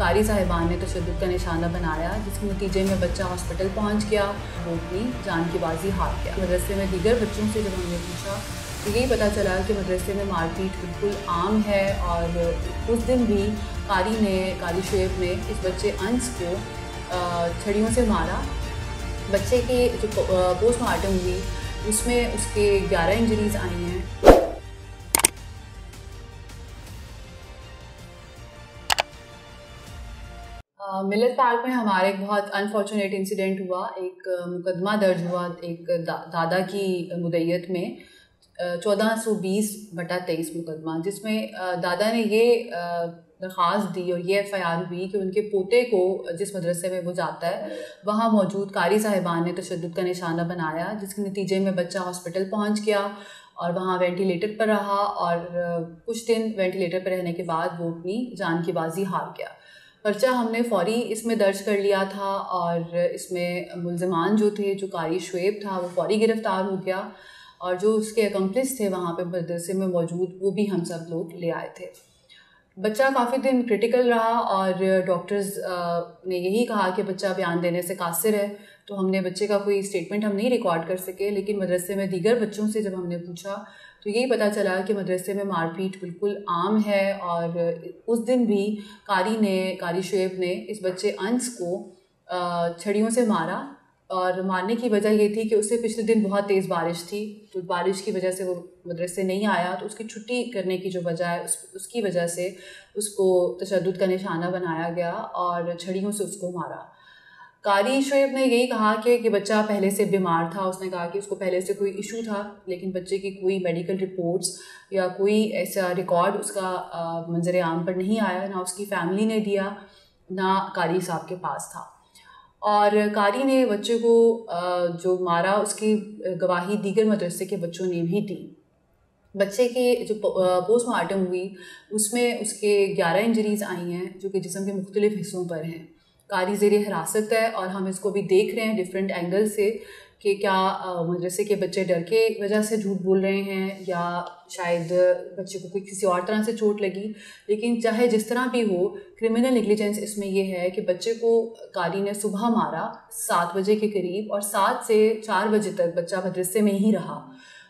कारी साहिबान ने तशद्दुद का निशाना बनाया, जिसके नतीजे में बच्चा हॉस्पिटल पहुंच गया, वो अपनी जान की बाजी हार गया। मदरसे में दीगर बच्चों से जब हमने पूछा तो यही पता चला कि मदरसे में मारपीट बिल्कुल आम है और उस दिन भी कारी शुएब ने इस बच्चे अंस को छड़ियों से मारा। बच्चे की जो पोस्टमार्टम हुई उसमें उसके 11 इंजरीज आई हैं। मिलत पार्क में हमारे एक बहुत अनफॉर्चुनेट इंसिडेंट हुआ। एक मुकदमा दर्ज हुआ एक दादा की मुद्दत में 1420/23 मुकदमा, जिसमें दादा ने ये दरख्वास्त दी और ये FIR हुई कि उनके पोते को जिस मदरसे में वो जाता है वहाँ मौजूद कारी साहिबान ने तशद्दुद का निशाना बनाया, जिसके नतीजे में बच्चा हॉस्पिटल पहुँच गया और वहाँ वेंटिलेटर पर रहा और कुछ दिन वेंटिलेटर पर रहने के बाद वो अपनी जान की बाजी हार गया। पर्चा हमने फ़ौरी इसमें दर्ज कर लिया था और इसमें मुल्ज़िमान जो थे, जो कारी शुएब था, वो फ़ौरी गिरफ़्तार हो गया और जो उसके अकम्प्लिस थे वहाँ पे मदरसे में मौजूद, वो भी हम सब लोग ले आए थे। बच्चा काफ़ी दिन क्रिटिकल रहा और डॉक्टर्स ने यही कहा कि बच्चा बयान देने से कासिर है, तो हमने बच्चे का कोई स्टेटमेंट हम नहीं रिकॉर्ड कर सके। लेकिन मदरसे में दीगर बच्चों से जब हमने पूछा तो यही पता चला कि मदरसे में मारपीट बिल्कुल आम है और उस दिन भी कारी शुएब ने इस बच्चे अंस को छड़ियों से मारा और मारने की वजह ये थी कि उससे पिछले दिन बहुत तेज़ बारिश थी, तो बारिश की वजह से वो मदरसे नहीं आया, तो उसकी छुट्टी करने की जो वजह है उसकी वजह से उसको तशद्दुद का निशाना बनाया गया और छड़ियों से उसको मारा। कारी शुएब ने यही कहा कि बच्चा पहले से बीमार था। उसने कहा कि उसको पहले से कोई इशू था, लेकिन बच्चे की कोई मेडिकल रिपोर्ट्स या कोई ऐसा रिकॉर्ड उसका मंजर आम पर नहीं आया, ना उसकी फैमिली ने दिया, ना कारी साहब के पास था। और कारी ने बच्चे को जो मारा उसकी गवाही दीगर मदरसे के बच्चों ने भी दी। बच्चे की जो पोस्टमार्टम हुई उसमें उसके 11 इंजरीज़ आई हैं, जो कि जिस्म के मुख्तलिफ़ हिस्सों पर हैं। कारी ज़ेरे हिरासत है और हम इसको भी देख रहे हैं डिफरेंट एंगल से कि क्या मदरसे के बच्चे डर के वजह से झूठ बोल रहे हैं या शायद बच्चे को कोई किसी और तरह से चोट लगी। लेकिन चाहे जिस तरह भी हो, क्रिमिनल नेग्लिजेंस इसमें यह है कि बच्चे को कारी ने सुबह मारा 7 बजे के करीब और 7 से 4 बजे तक बच्चा मदरसे में ही रहा।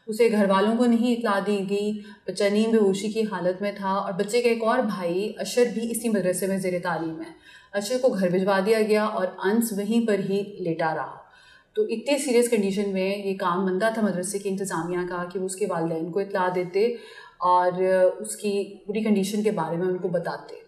उसे घर वालों को नहीं इतला दी गई, बच्चा नींद बेहोशी की हालत में था और बच्चे का एक और भाई अशर भी इसी मदरसे में ज़ेरे तालीम है। अशर को घर भिजवा दिया गया और अंस वहीं पर ही लेटा रहा। तो इतने सीरियस कंडीशन में ये काम बनता था मदरसे की इंतज़ामिया का कि वो उसके वालिदैन को इतला देते और उसकी पूरी कंडीशन के बारे में उनको बताते।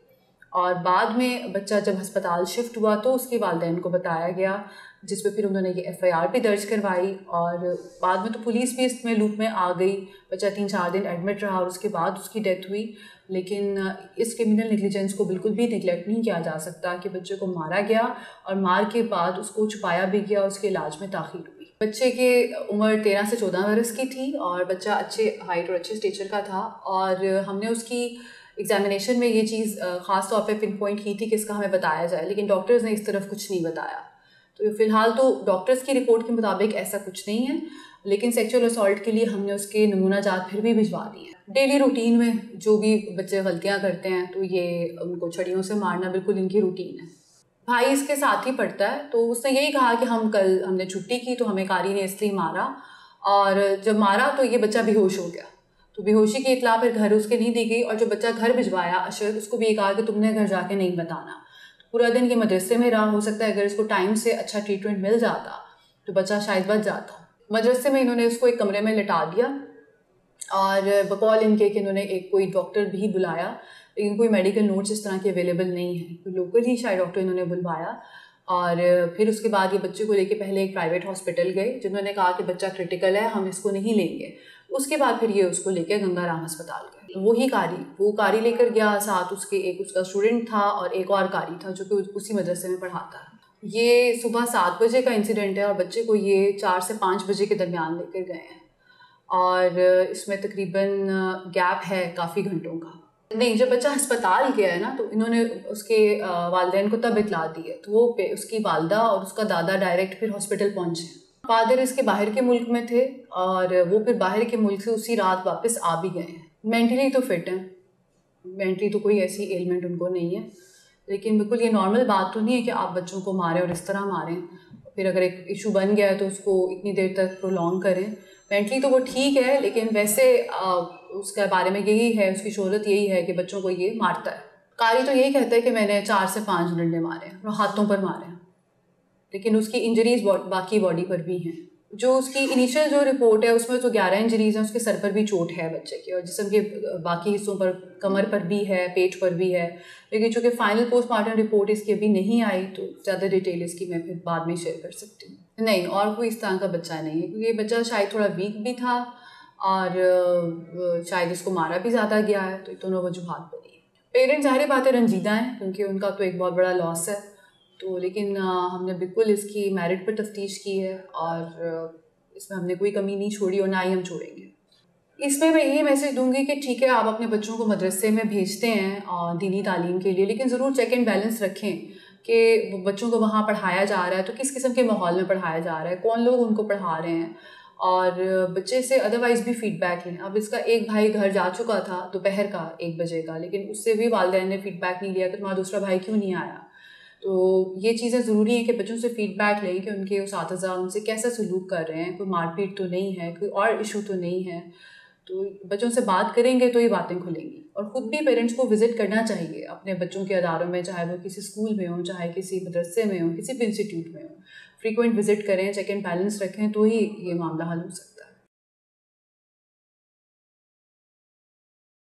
और बाद में बच्चा जब अस्पताल शिफ्ट हुआ तो उसके वालिदैन को बताया गया, जिस पे फिर उन्होंने ये FIR भी दर्ज करवाई और बाद में तो पुलिस भी इसमें लूप में आ गई। बच्चा 3-4 दिन एडमिट रहा और उसके बाद उसकी डेथ हुई। लेकिन इस क्रिमिनल नेग्लिजेंस को बिल्कुल भी निगलेक्ट नहीं किया जा सकता कि बच्चे को मारा गया और मार के बाद उसको छुपाया भी गया, उसके इलाज में ताख़ीर हुई। बच्चे की उम्र 13 से 14 बरस की थी और बच्चा अच्छे हाइट और अच्छे स्टेचर का था और हमने उसकी एग्जामिनेशन में ये चीज़ ख़ास तौर पे पिन पॉइंट की थी कि इसका हमें बताया जाए, लेकिन डॉक्टर्स ने इस तरफ कुछ नहीं बताया। तो फ़िलहाल तो डॉक्टर्स की रिपोर्ट के मुताबिक ऐसा कुछ नहीं है, लेकिन सेक्सुअल असॉल्ट के लिए हमने उसके नमूना जात फिर भी भिजवा दिए हैं। डेली रूटीन में जो भी बच्चे गलतियाँ करते हैं तो ये उनको छड़ियों से मारना बिल्कुल इनकी रूटीन है। भाई इसके साथ ही पढ़ता है, तो उसने यही कहा कि हमने छुट्टी की तो हमें कारी ने इसलिए मारा और जब मारा तो ये बच्चा बेहोश हो गया। तो बेहोशी की इतला फिर घर उसके नहीं दी गई और जो बच्चा घर भिजवाया अशर, उसको भी ये कहा कि तुमने घर जाके नहीं बताना। तो पूरा दिन ये मदरसे में रहा। हो सकता है अगर इसको टाइम से अच्छा ट्रीटमेंट मिल जाता तो बच्चा शायद बच जाता। मदरसे में इन्होंने उसको एक कमरे में लिटा दिया और बकौल इनके कि इन्होंने एक कोई डॉक्टर भी बुलाया, लेकिन कोई मेडिकल नोट्स इस तरह के अवेलेबल नहीं है। तो लोकल ही शायद डॉक्टर इन्होंने बुलवाया और फिर उसके बाद ये बच्चे को लेके पहले एक प्राइवेट हॉस्पिटल गए, जिन्होंने कहा कि बच्चा क्रिटिकल है, हम इसको नहीं लेंगे। उसके बाद फिर ये उसको लेके गंगाराम अस्पताल गए। वो कारी लेकर गया, साथ उसका स्टूडेंट था और एक और कारी था जो कि उसी मदरसे में पढ़ाता है। ये सुबह 7 बजे का इंसिडेंट है और बच्चे को ये 4 से 5 बजे के दरमियान लेकर गए हैं और इसमें तकरीबन गैप है काफ़ी घंटों का। नहीं, जब बच्चा अस्पताल गया है ना तो इन्होंने उसके वालिदैन को तब इतला दी है, तो वो उसकी वालदा और उसका दादा डायरेक्ट फिर हॉस्पिटल पहुंचे। फादर इसके बाहर के मुल्क में थे और वो फिर बाहर के मुल्क से उसी रात वापस आ भी गए हैं। मेंटली तो फिट हैं, मेंटली तो कोई ऐसी एलिमेंट उनको नहीं है, लेकिन बिल्कुल ये नॉर्मल बात तो नहीं है कि आप बच्चों को मारें और इस तरह मारें, फिर अगर एक इशू बन गया है तो उसको इतनी देर तक प्रोलॉन्ग करें। मेंटली तो वो ठीक है, लेकिन वैसे उसके बारे में यही है, उसकी शोहरत यही है कि बच्चों को ये मारता है। कारी तो यही कहता है कि मैंने 4 से 5 डंडे मारे हैं और हाथों पर मारे हैं, लेकिन उसकी इंजरीज बाकी बॉडी पर भी हैं। जो उसकी इनिशियल जो रिपोर्ट है उसमें तो 11 इंजरीज हैं, उसके सर पर भी चोट है बच्चे के, और जिस्म के बाकी हिस्सों पर, कमर पर भी है, पेट पर भी है। लेकिन चूँकि फाइनल पोस्टमार्टम रिपोर्ट इसकी अभी नहीं आई तो ज़्यादा डिटेल इसकी मैं फिर बाद में शेयर कर सकती हूँ। नहीं, और कोई इस तरह का बच्चा नहीं है, क्योंकि ये बच्चा शायद थोड़ा वीक भी था और शायद इसको मारा भी ज़्यादा गया है, तो दोनों वजूहात बनी है। पेरेंट्स ज़ाहिर बात है रंजीदा हैं, क्योंकि उनका तो एक बहुत बड़ा लॉस है। तो लेकिन हमने बिल्कुल इसकी मेरिट पर तफ्तीश की है और इसमें हमने कोई कमी नहीं छोड़ी और ना ही हम छोड़ेंगे। इसमें मैं यही मैसेज दूंगी कि ठीक है, आप अपने बच्चों को मदरसे में भेजते हैं और दीनी तालीम के लिए, लेकिन ज़रूर चेक एंड बैलेंस रखें कि बच्चों को वहाँ पढ़ाया जा रहा है तो किस किस्म के माहौल में पढ़ाया जा रहा है, कौन लोग उनको पढ़ा रहे हैं, और बच्चे से अदरवाइज़ भी फीडबैक लें। अब इसका एक भाई घर जा चुका था दोपहर का 1 बजे का, लेकिन उससे भी वालिदैन ने फीडबैक नहीं लिया कि तुम्हारा दूसरा भाई क्यों नहीं आया। तो ये चीज़ें ज़रूरी हैं कि बच्चों से फीडबैक लें कि उनके उस्ताज़ा उनसे कैसा सलूक कर रहे हैं, कोई मारपीट तो नहीं है, कोई और इशू तो नहीं है। तो बच्चों से बात करेंगे तो ये बातें खुलेंगी। और ख़ुद भी पेरेंट्स को विज़िट करना चाहिए अपने बच्चों के अदारों में, चाहे वो किसी स्कूल में हो, चाहे किसी मदरसे में हो, किसी भी इंस्टीट्यूट में हो। फ्रीक्वेंट विज़िट करें, चेक एंड बैलेंस रखें, तो ही ये मामला हल हो सकता है।